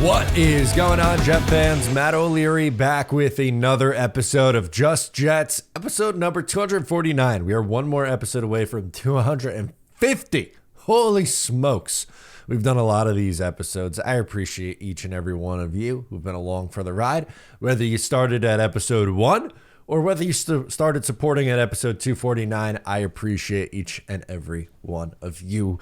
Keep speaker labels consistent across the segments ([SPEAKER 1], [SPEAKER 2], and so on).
[SPEAKER 1] What is going on, Jet fans? Matt O'Leary back with another episode of Just Jets, episode number 249. We are one more episode away from 250. Holy smokes. We've done a lot of these episodes. I appreciate each and every one of you who've been along for the ride, whether you started at episode 1 or whether you started supporting at episode 249. I appreciate each and every one of you.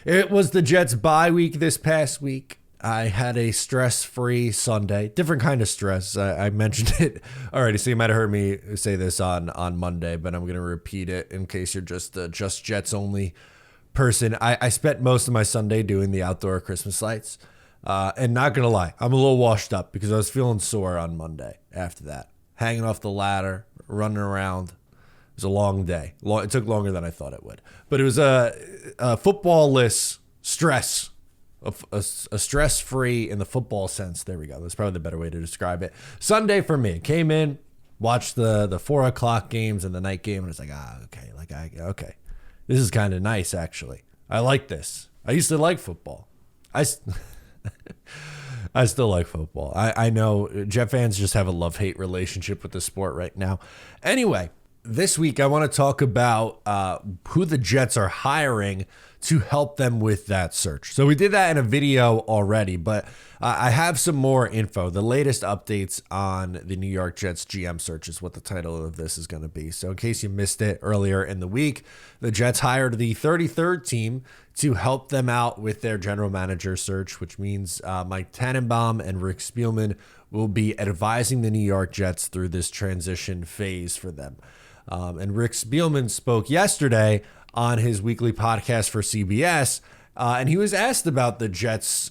[SPEAKER 1] It was the Jets bye week this past week. I had a stress-free Sunday, different kind of stress. I mentioned it already, so you might have heard me say this on Monday, but I'm going to repeat it in case you're just a Just Jets only person. I spent most of my Sunday doing the outdoor Christmas lights, and not going to lie, I'm a little washed up because I was feeling sore on Monday after that. Hanging off the ladder, running around. It was a long day. It took longer than I thought it would, but it was a football-less stress. A stress-free in the football sense. There we go. That's probably the better way to describe it. Sunday for me. Came in, watched the 4 o'clock games and the night game, and it's like, okay. This is kind of nice, actually. I like this. I used to like football. I still like football. I know Jet fans just have a love-hate relationship with the sport right now. Anyway, this week I want to talk about who the Jets are hiring to help them with that search. So we did that in a video already, but I have some more info. The latest updates on the New York Jets GM search is what the title of this is going to be. So in case you missed it earlier in the week, the Jets hired the 33rd team to help them out with their general manager search, which means Mike Tannenbaum and Rick Spielman will be advising the New York Jets through this transition phase for them. And Rick Spielman spoke yesterday on his weekly podcast for CBS, and he was asked about the Jets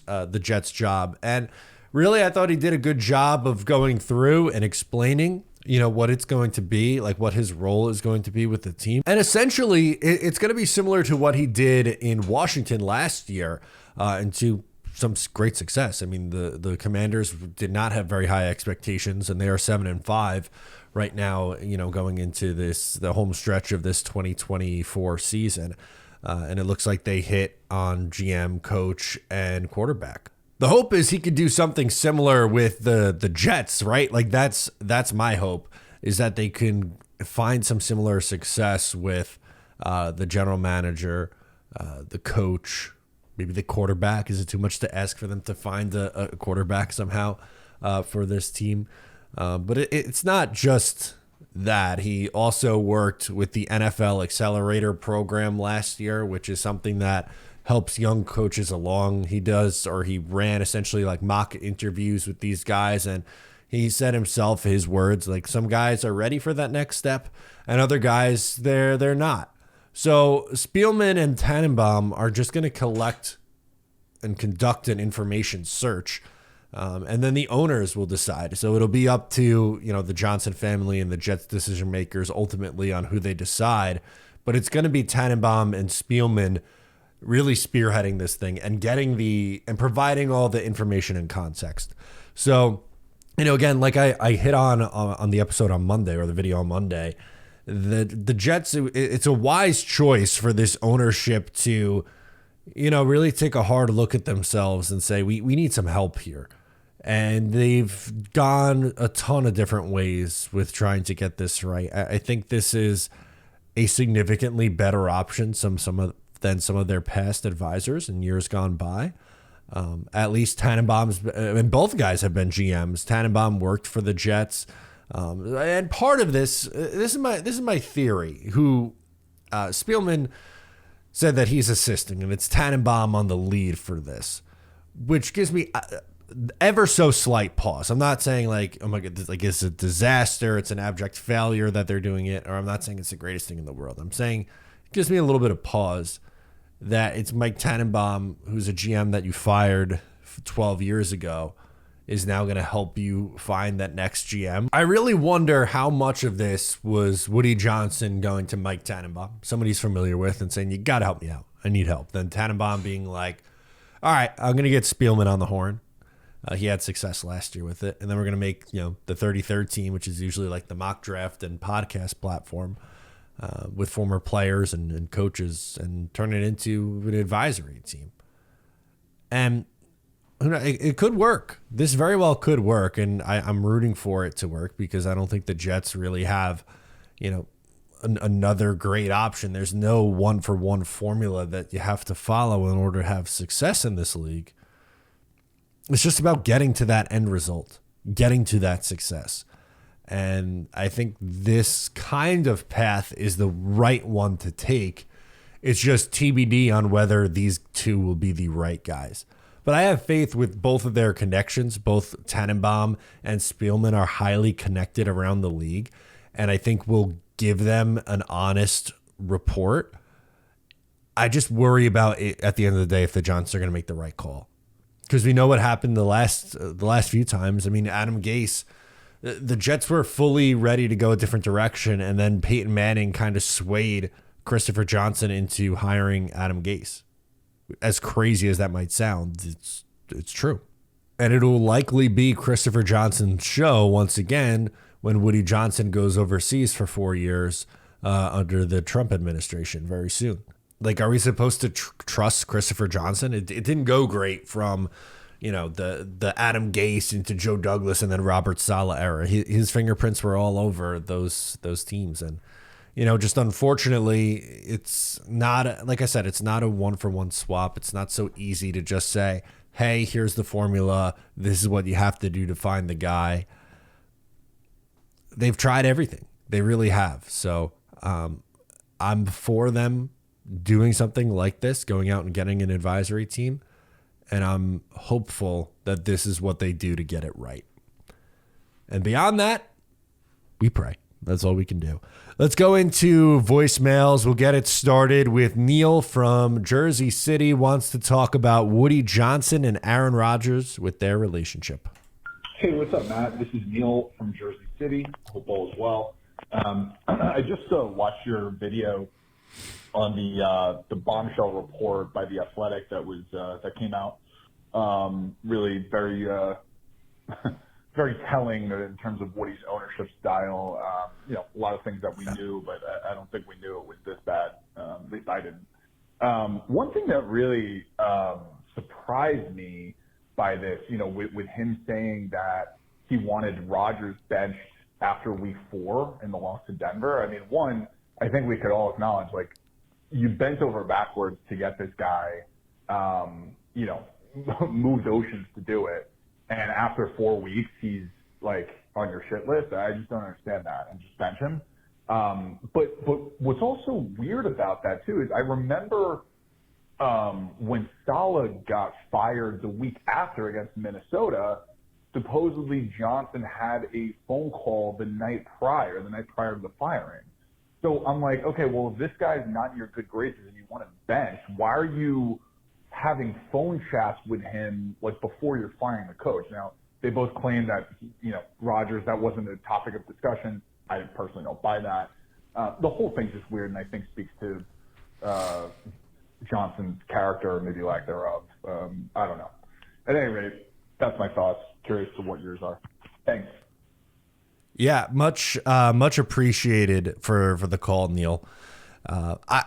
[SPEAKER 1] job. And really, I thought he did a good job of going through and explaining, what it's going to be, like what his role is going to be with the team. And essentially, it's going to be similar to what he did in Washington last year, and to some great success. I mean, the Commanders did not have very high expectations, and they are 7-5 right now, going into the home stretch of this 2024 season. And it looks like they hit on GM, coach, and quarterback. The hope is he could do something similar with the Jets, right? Like that's my hope, is that they can find some similar success with the general manager, the coach, maybe the quarterback. Is it too much to ask for them to find a quarterback somehow for this team? But it's not just that. He also worked with the NFL Accelerator program last year, which is something that helps young coaches along. He ran essentially like mock interviews with these guys, and he said himself, his words, like some guys are ready for that next step and other guys they're not. So Spielman and Tannenbaum are just going to collect and conduct an information search. And then the owners will decide. So it'll be up to, the Johnson family and the Jets decision makers ultimately on who they decide. But it's going to be Tannenbaum and Spielman really spearheading this thing and and providing all the information and context. So, again, like I hit on the episode on Monday, or the video on Monday, the Jets, it's a wise choice for this ownership to, really take a hard look at themselves and say, we need some help here. And they've gone a ton of different ways with trying to get this right. I think this is a significantly better option than some of their past advisors in years gone by. At least Tannenbaum's, and both guys have been GMs. Tannenbaum worked for the Jets, and part of this is my theory. Who Spielman said that he's assisting, and it's Tannenbaum on the lead for this, which gives me ever so slight pause. I'm not saying like, oh my God, like it's a disaster, it's an abject failure that they're doing it, or I'm not saying it's the greatest thing in the world. I'm saying it gives me a little bit of pause that it's Mike Tannenbaum, who's a GM that you fired 12 years ago, is now going to help you find that next GM. I really wonder how much of this was Woody Johnson going to Mike Tannenbaum, somebody he's familiar with, and saying, you got to help me out. I need help. Then Tannenbaum being like, all right, I'm going to get Spielman on the horn. He had success last year with it. And then we're going to make, the 33rd team, which is usually like the mock draft and podcast platform, with former players and coaches, and turn it into an advisory team. And It could work. This very well could work, and I'm rooting for it to work because I don't think the Jets really have, another great option. There's no one-for-one formula that you have to follow in order to have success in this league. It's just about getting to that end result, getting to that success. And I think this kind of path is the right one to take. It's just TBD on whether these two will be the right guys. But I have faith with both of their connections. Both Tannenbaum and Spielman are highly connected around the league. And I think we'll give them an honest report. I just worry about it at the end of the day if the Giants are going to make the right call. Because we know what happened the last few times. I mean, Adam Gase, the Jets were fully ready to go a different direction. And then Peyton Manning kind of swayed Christopher Johnson into hiring Adam Gase. As crazy as that might sound, it's true. And it'll likely be Christopher Johnson's show once again when Woody Johnson goes overseas for 4 years under the Trump administration very soon. Like, are we supposed to trust Christopher Johnson? It didn't go great from, the Adam Gase into Joe Douglas and then Robert Saleh era. His fingerprints were all over those teams. And just unfortunately, it's not, like I said, it's not a one-for-one swap. It's not so easy to just say, hey, here's the formula. This is what you have to do to find the guy. They've tried everything. They really have. So I'm for them doing something like this, going out and getting an advisory team. And I'm hopeful that this is what they do to get it right. And beyond that, we pray. That's all we can do. Let's go into voicemails. We'll get it started with Neil from Jersey City. Wants to talk about Woody Johnson and Aaron Rodgers with their relationship.
[SPEAKER 2] Hey, what's up, Matt? This is Neil from Jersey City. Hope all is well. I just watched your video on the bombshell report by The Athletic that came out. Really very very telling in terms of Woody's ownership style. A lot of things that we knew, but I don't think we knew it was this bad. At least I didn't. One thing that really surprised me by this, with him saying that he wanted Rodgers benched after week 4 in the loss to Denver. I mean, one, I think we could all acknowledge, you bent over backwards to get this guy, moved oceans to do it. And after 4 weeks, he's on your shit list. I just don't understand that, and just bench him. But what's also weird about that too is I remember when Saleh got fired the week after against Minnesota, supposedly Johnson had a phone call the night prior to the firing. So I'm like, okay, well, if this guy's not in your good graces and you want to bench, why are you having phone chats with him before you're firing the coach? Now, they both claim that, Rodgers, that wasn't a topic of discussion. I personally don't buy that. The whole thing's just weird, and I think speaks to Johnson's character, or maybe lack thereof. I don't know. At any rate, that's my thoughts. Curious to what yours are. Thanks.
[SPEAKER 1] Yeah, much appreciated for the call, Neil.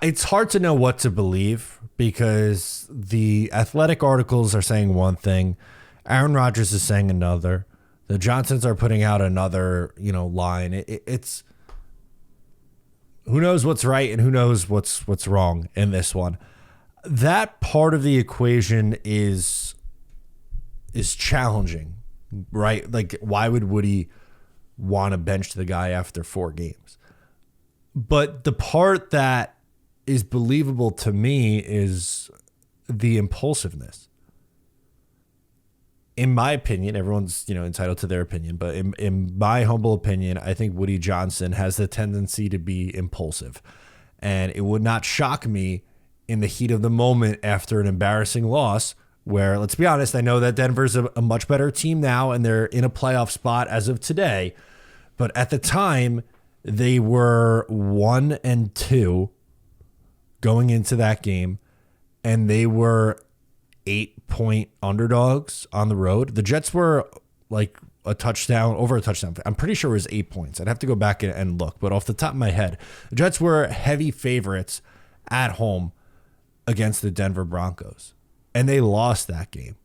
[SPEAKER 1] It's hard to know what to believe because the Athletic articles are saying one thing, Aaron Rodgers is saying another. The Johnsons are putting out another, line. It's who knows what's right and who knows what's wrong in this one. That part of the equation is challenging, right? Why would Woody want to bench the guy after 4 games? But the part that is believable to me is the impulsiveness. In my opinion, everyone's entitled to their opinion, but in my humble opinion, I think Woody Johnson has the tendency to be impulsive. And it would not shock me in the heat of the moment after an embarrassing loss where, let's be honest, I know that Denver's a much better team now and they're in a playoff spot as of today. But at the time, they were 1-2 going into that game, and they were 8-point underdogs on the road. The Jets were over a touchdown. I'm pretty sure it was 8 points. I'd have to go back and look, but off the top of my head, the Jets were heavy favorites at home against the Denver Broncos, and they lost that game.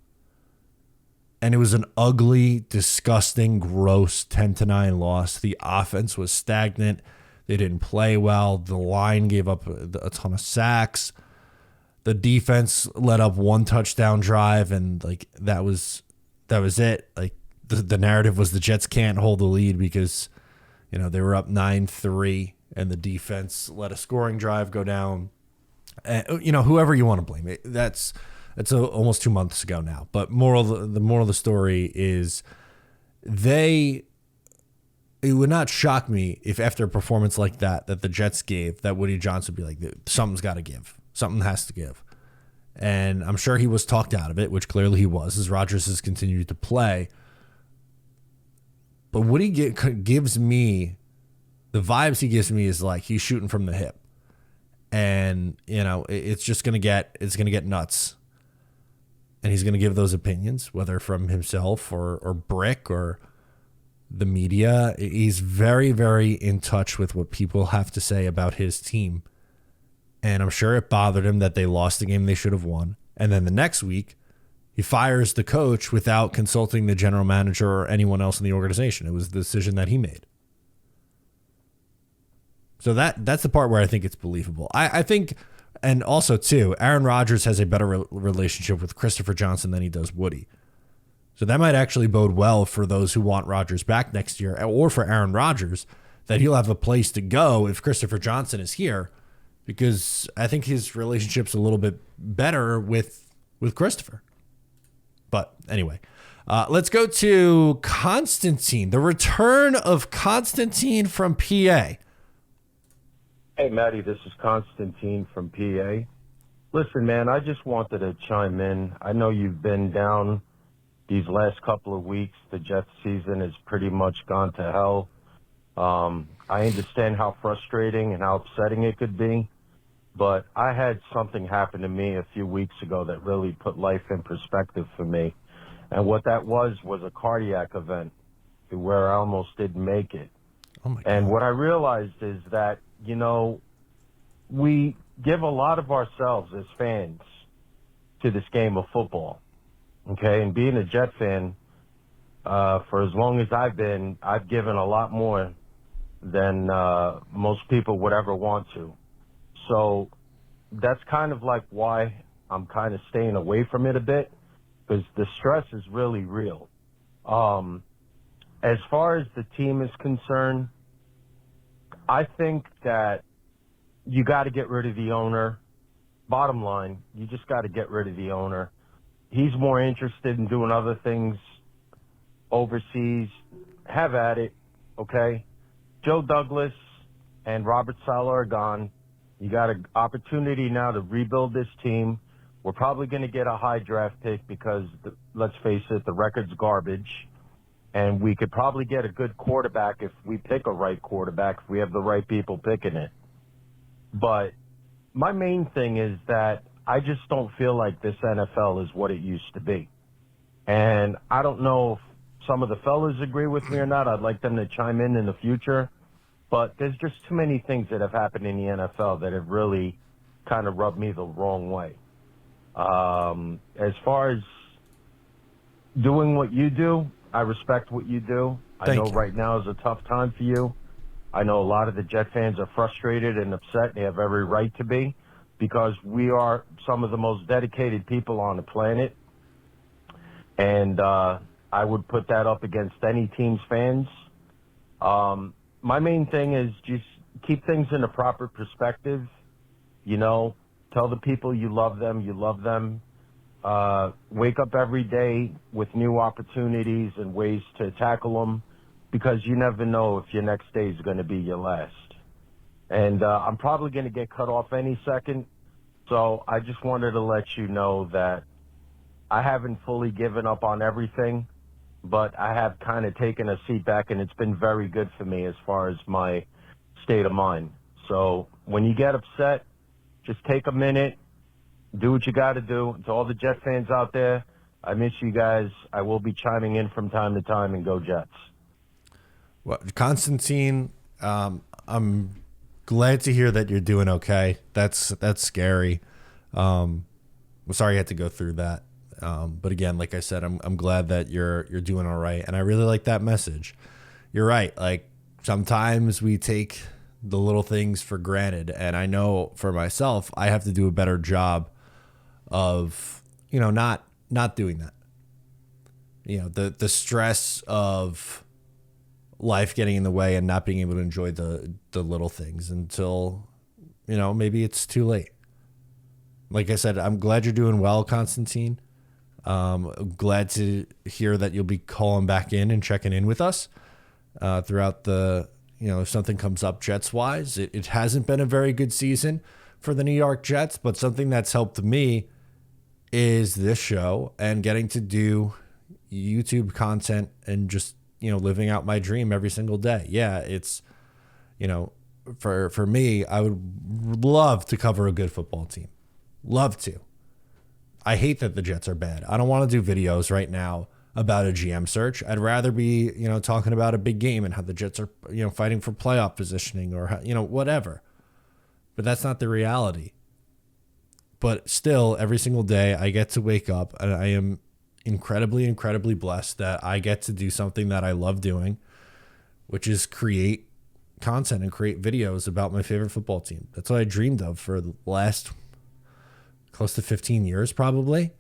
[SPEAKER 1] And it was an ugly, disgusting, gross 10-9 loss. The offense was stagnant. They didn't play well. The line gave up a ton of sacks. The defense let up one touchdown drive, and like that was it. Like the narrative was the Jets can't hold the lead because, you know, they were up 9-3 and the defense let a scoring drive go down. And, you know, whoever you want to blame it, that's almost 2 months ago now. But the moral of the story is it would not shock me if after a performance like that the Jets gave, that Woody Johnson would be like, something's got to give. Something has to give. And I'm sure he was talked out of it, which clearly he was, as Rodgers has continued to play. But what he gives me, the vibes he gives me is like he's shooting from the hip. And, you know, it's going to get nuts. And he's going to give those opinions, whether from himself or Brick or the media. He's very, very in touch with what people have to say about his team. And I'm sure it bothered him that they lost the game they should have won. And then the next week, he fires the coach without consulting the general manager or anyone else in the organization. It was the decision that he made. So that's the part where I think it's believable. I think, and also too, Aaron Rodgers has a better relationship with Christopher Johnson than he does Woody. So that might actually bode well for those who want Rodgers back next year, or for Aaron Rodgers, that he'll have a place to go if Christopher Johnson is here, because I think his relationship's a little bit better with Christopher. But anyway, let's go to Constantine, the return of Constantine from PA.
[SPEAKER 3] Hey, Maddie, this is Constantine from PA. Listen, man, I just wanted to chime in. I know you've been down these last couple of weeks. The Jets season has pretty much gone to hell. I understand how frustrating and how upsetting it could be, but I had something happen to me a few weeks ago that really put life in perspective for me. And what that was a cardiac event where I almost didn't make it.
[SPEAKER 1] Oh my God.
[SPEAKER 3] And what I realized is that, you know, we give a lot of ourselves as fans to this game of football, okay? And being a Jet fan, for as long as I've given a lot more than most people would ever want to. So that's kind of like why I'm kind of staying away from it a bit, because the stress is really real. As far as the team is concerned, I think that you got to get rid of the owner. Bottom line, you just got to get rid of the owner. He's more interested in doing other things overseas. Have at it, okay? Joe Douglas and Robert Saleh are gone. You got an opportunity now to rebuild this team. We're probably going to get a high draft pick because, let's face it, the record's garbage. And we could probably get a good quarterback if we pick a right quarterback, if we have the right people picking it. But my main thing is that I just don't feel like this NFL is what it used to be. And I don't know if some of the fellas agree with me or not. I'd like them to chime in the future. But there's just too many things that have happened in the NFL that have really kind of rubbed me the wrong way. As far as doing what you do, I respect what you do. I know right now is a tough time for you. I know a lot of the Jet fans are frustrated and upset. They have every right to be, because we are some of the most dedicated people on the planet. And I would put that up against any team's fans. My main thing is just keep things in a proper perspective. You know, tell the people you love them, you love them. Wake up every day with new opportunities and ways to tackle them, because you never know if your next day is going to be your last. And I'm probably going to get cut off any second, so I just wanted to let you know that I haven't fully given up on everything, but I have kind of taken a seat back, and it's been very good for me as far as my state of mind. So when you get upset, just take a minute, do what you got to do. To all the Jet fans out there, I miss you guys. I will be chiming in from time to time, and go Jets.
[SPEAKER 1] Well, Constantine, I'm glad to hear that you're doing okay. That's scary. I'm sorry you had to go through that. But again, like I said, I'm glad that you're doing all right, and I really like that message. You're right. Like sometimes we take the little things for granted, and I know for myself, I have to do a better job of not doing that. The stress of life getting in the way and not being able to enjoy the little things until maybe it's too late. Like I said, I'm glad you're doing well, Constantine. Glad to hear that you'll be calling back in and checking in with us throughout the, if something comes up Jets wise. It hasn't been a very good season for the New York Jets, but something that's helped me is this show and getting to do YouTube content and just, living out my dream every single day. Yeah, it's, for me, I would love to cover a good football team. Love to. I hate that the Jets are bad. I don't want to do videos right now about a GM search. I'd rather be, talking about a big game and how the Jets are, fighting for playoff positioning or, whatever. But that's not the reality. But still, every single day I get to wake up and I am incredibly, incredibly blessed that I get to do something that I love doing, which is create content and create videos about my favorite football team. That's what I dreamed of for the last close to 15 years, probably.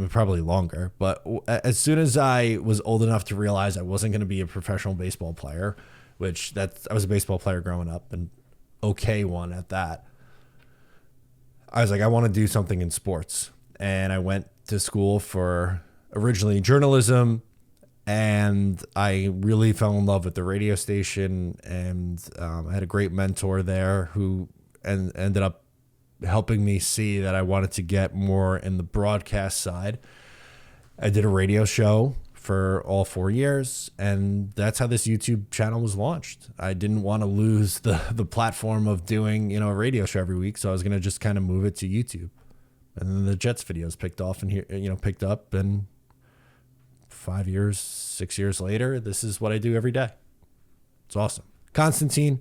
[SPEAKER 1] Probably longer, but as soon as I was old enough to realize I wasn't going to be a professional baseball player, I was a baseball player growing up and okay one at that. I was like, I want to do something in sports. And I went to school for originally journalism, and I really fell in love with the radio station. And I had a great mentor there who ended up helping me see that I wanted to get more in the broadcast side. I did a radio show for all 4 years, and that's how this YouTube channel was launched. I didn't want to lose the platform of doing, a radio show every week, so I was going to just kind of move it to YouTube. And then the Jets videos picked off and picked up, and 5 years, 6 years later, this is what I do every day. It's awesome. Constantine,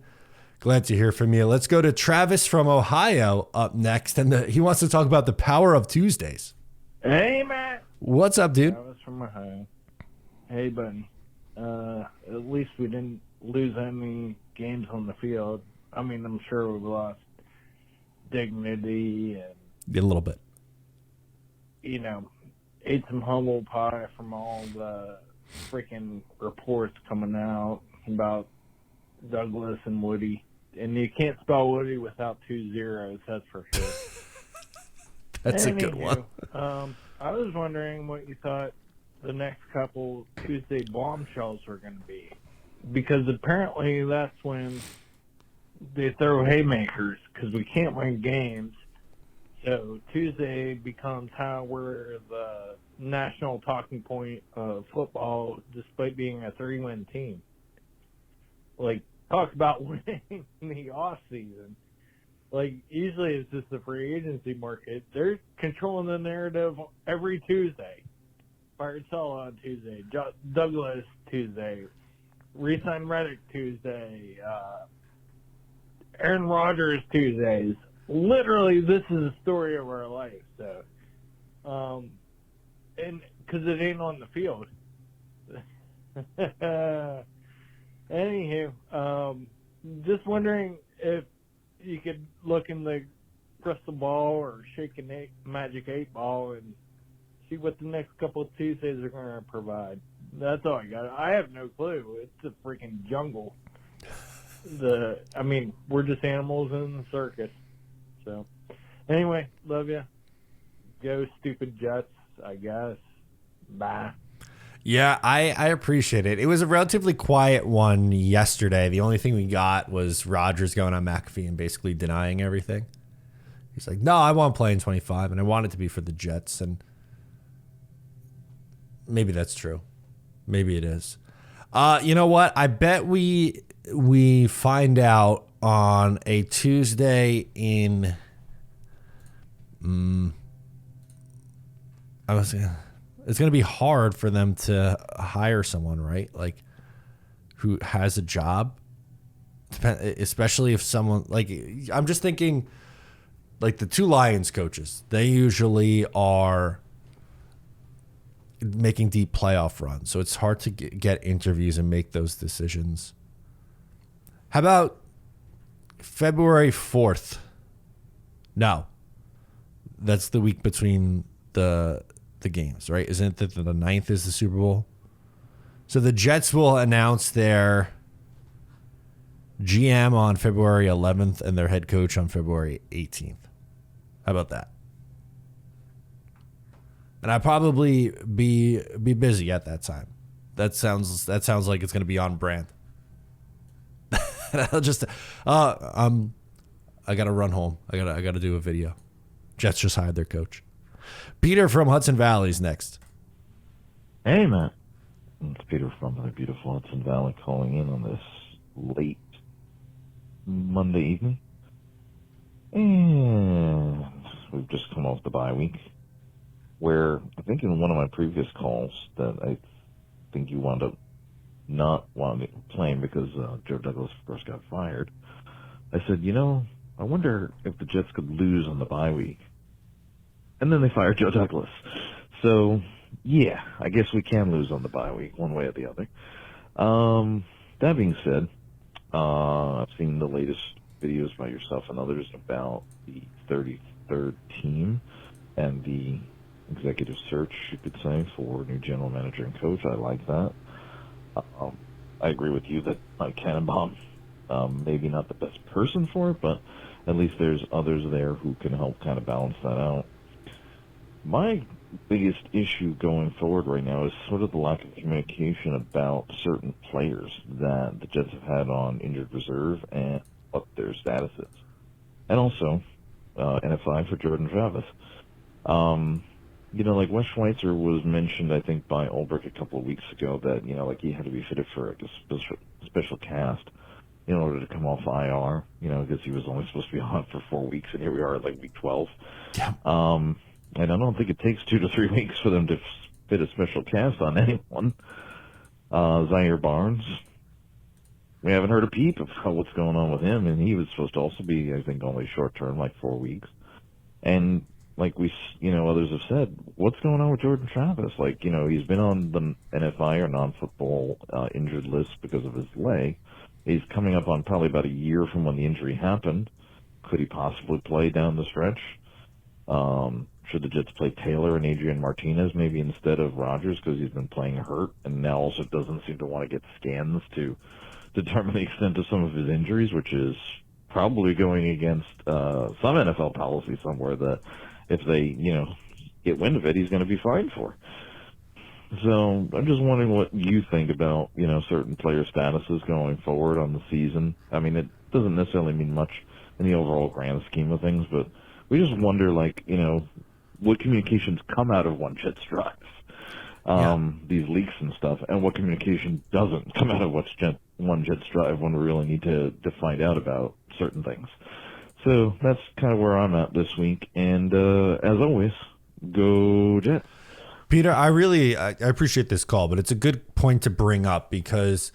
[SPEAKER 1] glad to hear from you. Let's go to Travis from Ohio up next, and he wants to talk about the power of Tuesdays.
[SPEAKER 4] Hey, Matt.
[SPEAKER 1] What's up, dude?
[SPEAKER 4] Travis from Ohio. Hey, buddy. At least we didn't lose any games on the field. I mean, I'm sure we've lost dignity and
[SPEAKER 1] a little bit.
[SPEAKER 4] Ate some humble pie from all the freaking reports coming out about Douglas and Woody. And you can't spell Woody without 2 zeros, that's for sure.
[SPEAKER 1] That's a good one.
[SPEAKER 4] I was wondering what you thought the next couple Tuesday bombshells were going to be. Because apparently that's when they throw haymakers, because we can't win games. So Tuesday becomes how we're the national talking point of football, despite being a 3-win team. Like, talk about winning the off season. Like, usually it's just the free agency market. They're controlling the narrative every Tuesday. Fired Sala on Tuesday. Douglas Tuesday. Re-sign Reddick Tuesday. Aaron Rodgers Tuesdays. Literally, this is the story of our life. So, and because it ain't on the field. Anywho, just wondering if you could look in the crystal ball or shake a magic 8 ball and see what the next couple of Tuesdays are going to provide. That's all I got. I have no clue. It's a freaking jungle. We're just animals in the circus. So, anyway, love you. Go stupid Jets, I guess. Bye.
[SPEAKER 1] Yeah, I appreciate it. It was a relatively quiet one yesterday. The only thing we got was Rodgers going on McAfee and basically denying everything. He's like, no, I want to play in 25, and I want it to be for the Jets. And maybe that's true. Maybe it is. You know what? I bet we find out on a Tuesday in it's going to be hard for them to hire someone, right? Like, who has a job, especially if someone, like, I'm just thinking like the two Lions coaches, they usually are making deep playoff runs. So it's hard to get interviews and make those decisions. How about February 4th? No. That's the week between the games, right? Isn't it that the 9th is the Super Bowl? So the Jets will announce their GM on February 11th and their head coach on February 18th. How about that? And I'll probably be busy at that time. That sounds like it's going to be on brand. I'll just I got to run home. I got to do a video. Jets just hired their coach. Peter from Hudson Valley is next.
[SPEAKER 5] Hey, Matt. It's Peter from the beautiful Hudson Valley calling in on this late Monday evening. And we've just come off the bye week, where I think in one of my previous calls that I think you wound up not wanting to play because Joe Douglas first got fired. I said, I wonder if the Jets could lose on the bye week. And then they fired Joe Douglas. So, yeah, I guess we can lose on the bye week, one way or the other. That being said, I've seen the latest videos by yourself and others about the 33rd team and the executive search, you could say, for new general manager and coach. I like that. I agree with you that Mike Tannenbaum, maybe not the best person for it, but at least there's others there who can help kind of balance that out. My biggest issue going forward right now is sort of the lack of communication about certain players that the Jets have had on injured reserve and what their status is. And also, NFI for Jordan Travis. Like Wes Schweitzer was mentioned, I think, by Ulbrich a couple of weeks ago that, like he had to be fitted for a special cast in order to come off IR, because he was only supposed to be on for 4 weeks, and here we are at like week 12.
[SPEAKER 1] Yeah.
[SPEAKER 5] And I don't think it takes 2 to 3 weeks for them to fit a special cast on anyone. Zaire Barnes, we haven't heard a peep of what's going on with him, and he was supposed to also be, I think, only short-term, like 4 weeks. And like others have said, what's going on with Jordan Travis? Like, he's been on the NFI or non-football injured list because of his leg. He's coming up on probably about a year from when the injury happened. Could he possibly play down the stretch? Should the Jets play Taylor and Adrian Martinez maybe instead of Rodgers because he's been playing hurt and now also doesn't seem to want to get scans to determine the extent of some of his injuries, which is probably going against some NFL policy somewhere that if they, get wind of it, he's going to be fined for. So I'm just wondering what you think about, certain player statuses going forward on the season. I mean, it doesn't necessarily mean much in the overall grand scheme of things, but we just wonder, what communications come out of one Jets drive, these leaks and stuff, and what communication doesn't come out of one Jets drive when we really need to find out about certain things. So that's kind of where I'm at this week, and as always, go Jets.
[SPEAKER 1] Peter, I appreciate this call, but it's a good point to bring up because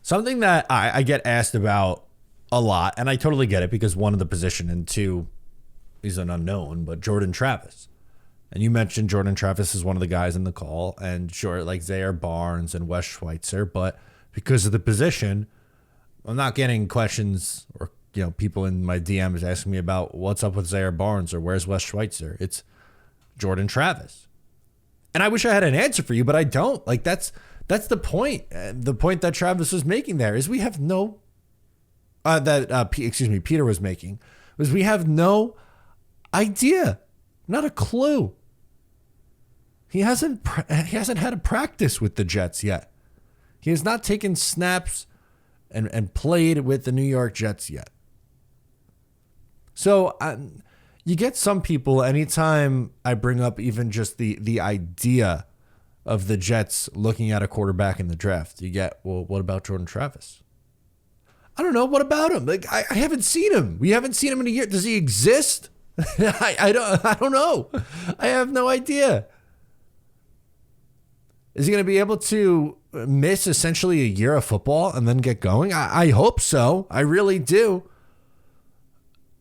[SPEAKER 1] something that I get asked about a lot, and I totally get it because one, of the position, and two, he's an unknown, but Jordan Travis. And you mentioned Jordan Travis is one of the guys in the call, and sure, like Zaire Barnes and Wes Schweitzer, but because of the position, I'm not getting questions or people in my DMs asking me about what's up with Zaire Barnes or where's Wes Schweitzer. It's Jordan Travis. And I wish I had an answer for you, but I don't. Like that's the point. The point that Travis was making there is we have no Peter was making was we have no idea, not a clue. He hasn't had a practice with the Jets yet. He has not taken snaps and played with the New York Jets yet. So you get some people, anytime I bring up even just the idea of the Jets looking at a quarterback in the draft, you get, well, what about Jordan Travis? I don't know. What about him? Like I haven't seen him. We haven't seen him in a year. Does he exist? I don't know. I have no idea. Is he going to be able to miss essentially a year of football and then get going? I hope so. I really do.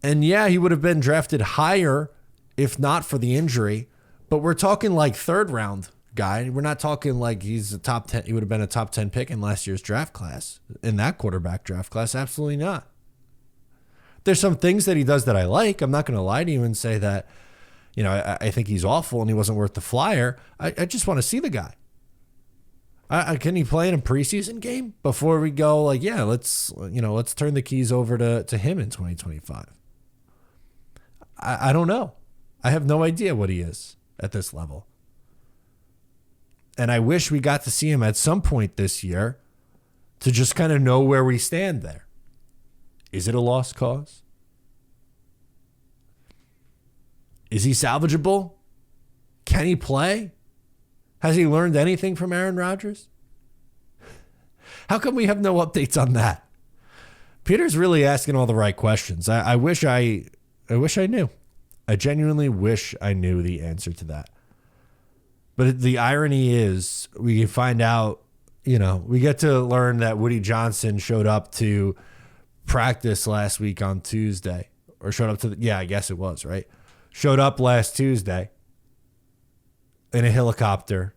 [SPEAKER 1] And yeah, he would have been drafted higher if not for the injury. But we're talking like third round guy. We're not talking like he's a top 10. He would have been a top 10 pick in last year's draft class. In that quarterback draft class, absolutely not. There's some things that he does that I like. I'm not going to lie to you and say that, I think he's awful and he wasn't worth the flyer. I just want to see the guy. Can he play in a preseason game before we go like, yeah, let's turn the keys over to him in 2025? I don't know. I have no idea what he is at this level. And I wish we got to see him at some point this year to just kind of know where we stand there. Is it a lost cause? Is he salvageable? Can he play? Has he learned anything from Aaron Rodgers? How come we have no updates on that? Peter's really asking all the right questions. I wish I knew. I genuinely wish I knew the answer to that. But the irony is we find out, we get to learn that Woody Johnson showed up to practice last week on Tuesday, or showed up to I guess it was, right? Showed up last Tuesday in a helicopter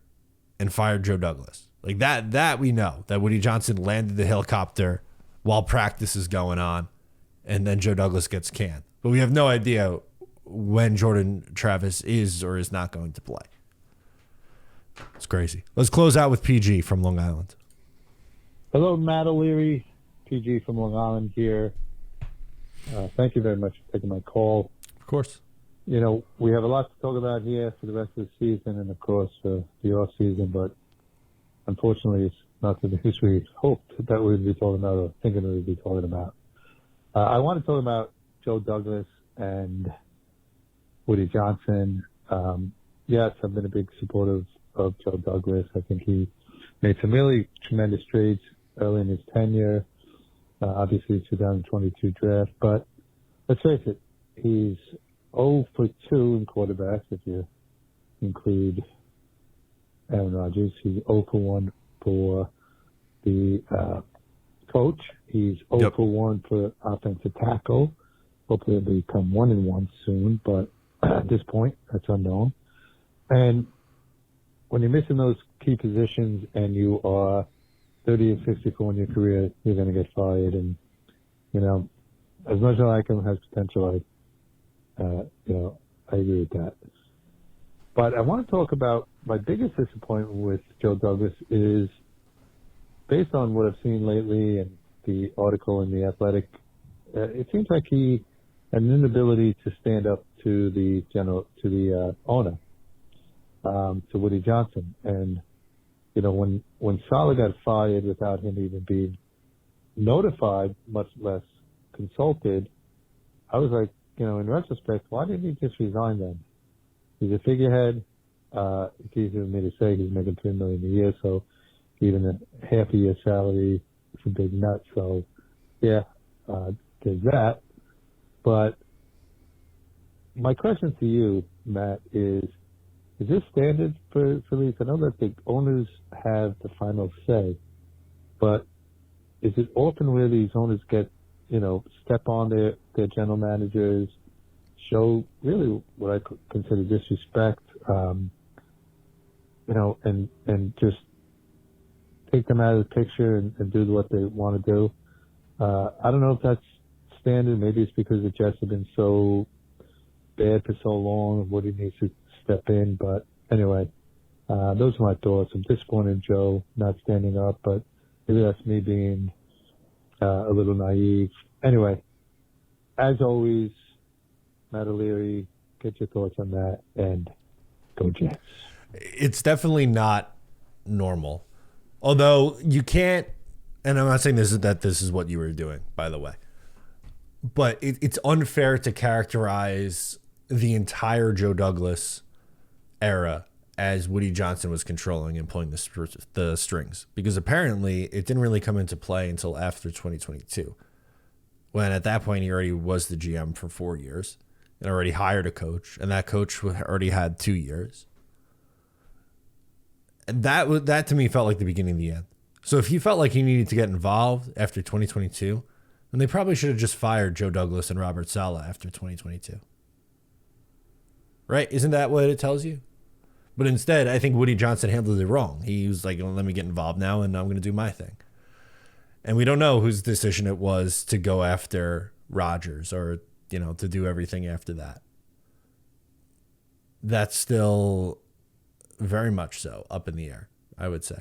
[SPEAKER 1] and fired Joe Douglas. Like that we know, that Woody Johnson landed the helicopter while practice is going on, and then Joe Douglas gets canned. But we have no idea when Jordan Travis is or is not going to play. It's crazy. Let's close out with PG from Long Island.
[SPEAKER 6] Hello, Matt O'Leary. PG from Long Island here. Thank you very much for taking my call.
[SPEAKER 1] Of course.
[SPEAKER 6] We have a lot to talk about here for the rest of the season and, of course, the off season, but unfortunately it's not the news we hoped that we would be talking about or thinking we would be talking about. I want to talk about Joe Douglas and Woody Johnson. Yes, I've been a big supporter of Joe Douglas. I think he made some really tremendous trades early in his tenure. Obviously, 2022 draft. But let's face it, he's 0 for 2 in quarterbacks if you include Aaron Rodgers. He's 0 for 1 for the coach. He's 0 for 1 for offensive tackle. Hopefully it'll become 1-1 soon, but at this point, that's unknown. And when you're missing those key positions and you are 30 or 64 in your career, you're going to get fired. And, as much as I like him, has potential, I agree with that. But I want to talk about my biggest disappointment with Joe Douglas is based on what I've seen lately and the article in The Athletic, it seems like he had an inability to stand up to the owner, to Woody Johnson. And, when Saleh got fired without him even being notified, much less consulted, I was like, in retrospect, why didn't he just resign then? He's a figurehead. It's easy for me to say he's making $3 million a year, so even a half a year salary is a big nut. So, yeah, there's that. But my question to you, Matt, is this standard for leagues? I know that the owners have the final say, but is it often where these owners get, step on their general managers, show really what I consider disrespect, and just take them out of the picture and do what they want to do? I don't know if that's standard. Maybe it's because the Jets have been so bad for so long and Woody needs to step in. But anyway, those are my thoughts. I'm disappointed in Joe not standing up, but maybe that's me being a little naive. Anyway, as always, Matt O'Leary, get your thoughts on that, and go Jets.
[SPEAKER 1] It's definitely not normal. Although you can't, and I'm not saying this is what you were doing, by the way, but it's unfair to characterize the entire Joe Douglas era as Woody Johnson was controlling and pulling the strings, because apparently it didn't really come into play until after 2022, when at that point he already was the GM for 4 years and already hired a coach, and that coach already had 2 years. And that to me felt like the beginning of the end. So if he felt like he needed to get involved after 2022, And they probably should have just fired Joe Douglas and Robert Saleh after 2022. Right? Isn't that what it tells you? But instead, I think Woody Johnson handled it wrong. He was like, let me get involved now, and I'm going to do my thing. And we don't know whose decision it was to go after Rodgers or, to do everything after that. That's still very much so up in the air, I would say.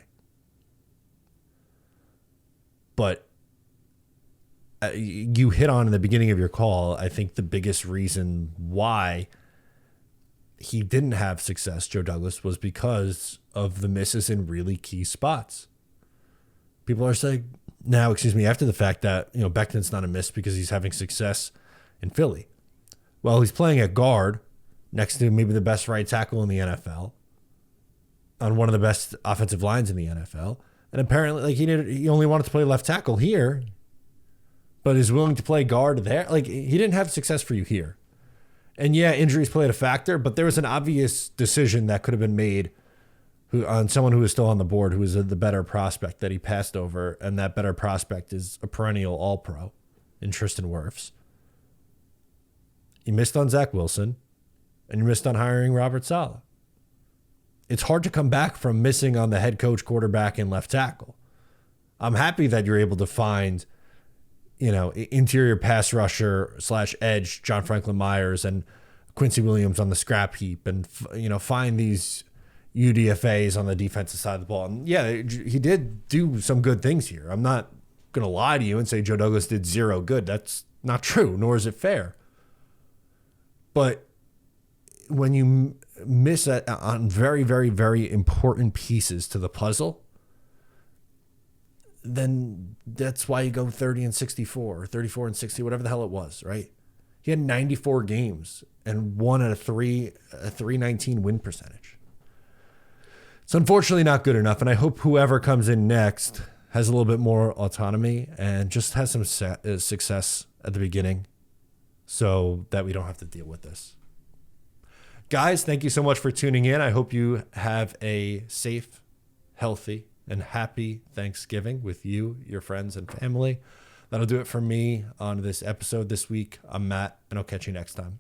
[SPEAKER 1] But you hit on in the beginning of your call, I think the biggest reason why he didn't have success, Joe Douglas, was because of the misses in really key spots. People are saying now, after the fact that, Becton's not a miss because he's having success in Philly. Well, he's playing at guard next to maybe the best right tackle in the NFL on one of the best offensive lines in the NFL. And apparently, he only wanted to play left tackle here, but is willing to play guard there. He didn't have success for you here. And yeah, injuries played a factor, but there was an obvious decision that could have been made on someone who was still on the board, who was the better prospect that he passed over, and that better prospect is a perennial All-Pro in Tristan Wirfs. You missed on Zach Wilson, and you missed on hiring Robert Saleh. It's hard to come back from missing on the head coach, quarterback, and left tackle. I'm happy that you're able to find, interior pass rusher / edge John Franklin Myers and Quincy Williams on the scrap heap, and find these UDFAs on the defensive side of the ball. And yeah, he did do some good things here. I'm not going to lie to you and say Joe Douglas did zero good. That's not true, nor is it fair. But when you miss on very, very, very important pieces to the puzzle, then that's why you go 30-64 or 34-60, whatever the hell it was, right? He had 94 games and won at a 319 win percentage. It's unfortunately not good enough, and I hope whoever comes in next has a little bit more autonomy and just has some success at the beginning so that we don't have to deal with this. Guys, thank you so much for tuning in. I hope you have a safe, healthy, and happy Thanksgiving with you, your friends, and family. That'll do it for me on this episode this week. I'm Matt, and I'll catch you next time.